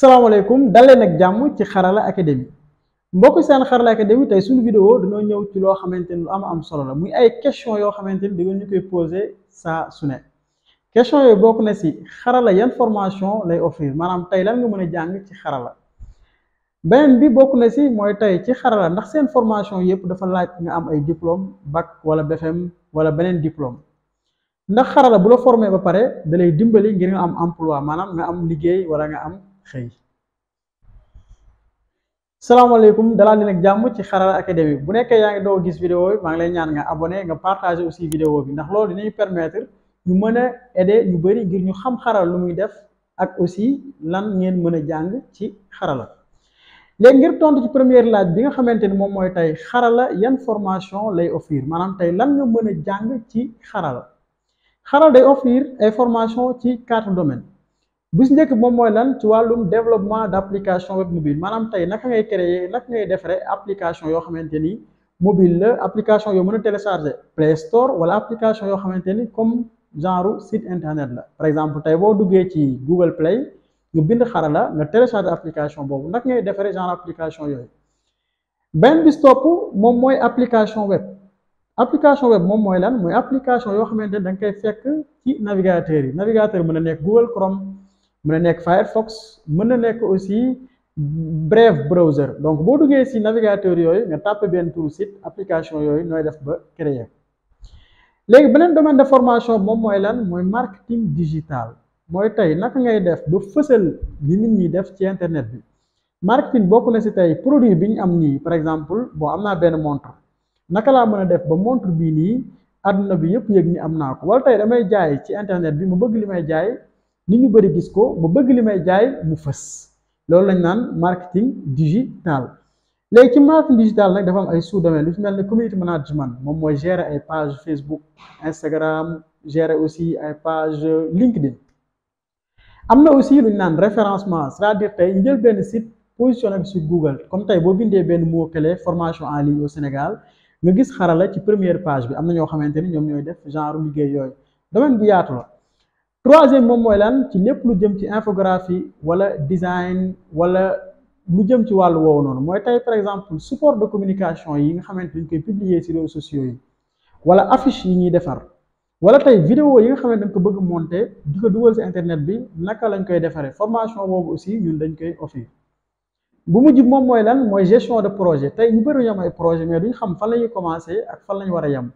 salaamaaleykum dal leen ak jàmm ci Xarala Academy mbokk seen Xarala Academy tey suñu vidéo dañoo ñëw ci loo xamante ni lu am solo la muy ay question yoo xamante ni da ngeen ñu koy posé saa su ne question yooyu bokk na si Xarala yan formation lay offrir maanaam tey lan nga mën a jàng ci Xarala. beneen bi bokk na si mooy tey ci Xarala ndax seen formation yëpp dafa laaj nga am ay diplôme bac wala BFM wala beneen diplôme ndax Xarala bu la formé ba pare da lay dimbali ngir nga am emploi maanaam nga am liggéey wala nga am xëy. salaamaaleykum dalal leen ak jàmm ci Xarala Academy bu nekkee yaa ngi doog gis vidéo bi maa ngi lay ñaan nga abonné nga partagé aussi vidéo bi ndax loolu dinañu permettre ñu mën a aider ñu bëri ngir ñu xam Xarala lu muy def ak aussi lan ngeen mën a jàng ci Xarala. léegi ngir tontu ci première laaj bi nga xamante ni moom mooy tey Xarala yan formation lay offrir maanaam tey lan nga mën a jàng ci Xarala. Xarala day offrir ay formation ci 4 domaines. bu si njëkk moom mooy lan ci wàllum développement d' application web mobile maanaam tey naka ngay créer naka ngay defaree application yoo xamante ni mobile la application yoo mën a télécharger Play Store wala application yoo xamante ni comme genre site internet la par exemple tey boo duggee ci Google Play nga bind Xarala nga télécharger application boobu naka ngay defaree genre application yooyu. benn bis topp moom mooy application web moom mooy lan mooy application yoo xamante ni da nga koy fekk ci navigateur yi navigateur mën na nekk Google Chrome. mën na nekk Firefox mën na nekk aussi Brave browser donc boo duggee si navigateur yooyu nga tàppe benn turu site application yooyu nooy def ba créer. léegi beneen domaine de formation moom mooy lan mooy marketing digital mooy tey naka ngay def ba fësal li nit ñi def ci internet bi. marketing bokk na si tey produit bi ñu am nii par exemple bon am naa benn montre naka laa mën a def ba montre bii nii àdduna bi yëpp yëg ni am naa ko wala tey damay jaay ci internet bi mu bëgg li may jaay. nit ñu bëri gis ko mu bëgg li may jaay mu fës loolu lañ naan marketing digital. léegi ci marketing digital nag dafa am ay sous-domaine lu ci mel ne community management moom mooy gérer ay page Facebook Instagram gérer aussi ay page LinkedIn. am na aussi lu ñu naan référencement c'est-à-dire tey ñu jël benn site positionné sur Google comme tey boo bindee benn mot-clé formation en ligne au Sénégal nga gis Xarala ci première page bi am na ñoo xamante ni ñoom ñooy def genre liggéey yooyu domaine bu yaatu la. troisième moom mooy lan ci lépp lu jëm ci infographie wala design wala lu jëm ci wàllu woowu noonu mooy tey par exemple support de communication yi nga xamante dañ koy publier ci réseaux sociaux yi wala affiche yi ñuy defar wala tey vidéo yi nga xamante dañ ko bëgg monter di ko dugal ci internet bi naka lañ koy defaree formation boobu aussi ñun dañ koy offrir. bu mujj moom mooy lan mooy gestion de projet tey ñu bëri ñu am ay projet mais duñ xam fan la ñuy commencer ak fan la ñu war a yem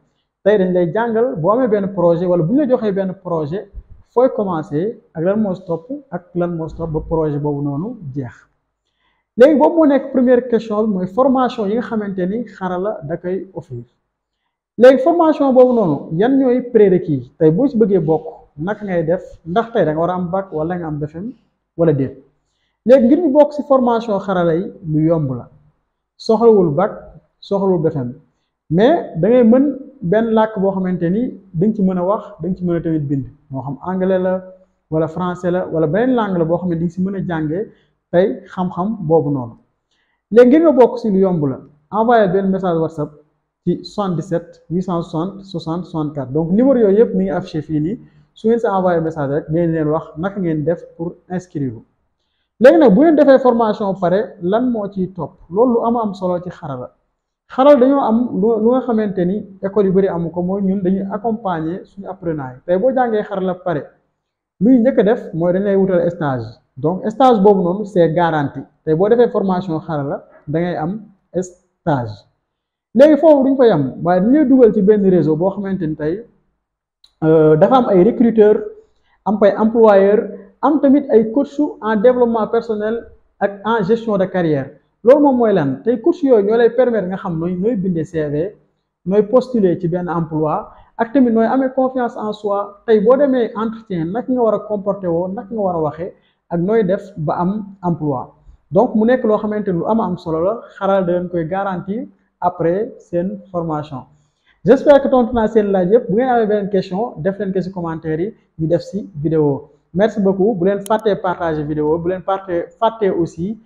tey dañ lay jàngal boo amee benn projet wala bu ñu la joxee benn projet. fooy commencer ak lan moo stop ak lan moo stop ba projet boobu noonu jeex. léegi boobu moo nekk première question bi mooy formation yi nga xamante ni Xarala da koy offrir. léegi formation boobu noonu yan ñooy prérequis tey boo ci bëggee bokk naka ngay def ndax tey da nga war a am bac wala nga am BFEM wala déet. léegi ngir ñu bokk ci formation Xarala yi lu yomb la soxlawul bac soxlawul BFEM mais da ngay mën benn làkk boo xamante ni dañ ci mën a wax dañ ci mën a tamit bind moo xam anglais la wala français la wala beneen langue la boo xam ne di nga si mën a jàngee tey xam-xam boobu noonu. léegi ngir nga bokk si lu yomb la envoyé benn message WhatsApp ci 77 860 60 64 donc numéro yooyu yëpp mi ngi affiché fii nii su ngeen si envoyé message rek ngeen leen wax naka ngeen def pour inscrire. léegi nag bu ngeen defee formation pare lan moo ciy topp loolu lu am solo ci Xarala. Xarala dañoo am lu nga xamante ni école yu bëri amu ko mooy ñun dañuy accompagner suñu apprenant yi tey boo jàngee Xarala pare luy njëkk a def mooy dañ lay wutal stage donc stage boobu noonu c'est garanti tey boo defee formation Xarala da ngay am stage. léegi foofu duñ fa yam waaye dañuy dugal ci benn réseau boo xamante ni tey dafa am ay recruteurs am ay employeurs am tamit ay coach en développement personnel ak en gestion de carrière. loolu moom mooy lan tey cours yooyu ñoo lay permettre nga xam nooy bindee CV nooy postuler ci benn emploi ak tamit nooy amee confiance en soi tey boo demee entretien naka nga war a comporter woo naka nga war a waxee ak nooy def ba am emploi donc mu nekk loo xamante ni lu am solo la Xarala da leen koy garantir après seen formation. j'espère que tontu naa seen laaj yëpp bu ngeen amee beneen question def leen ko ci commentaire yi ñu def ci vidéo merci beaucoup bu leen fàttee partager vidéo bu leen fàttee aussi.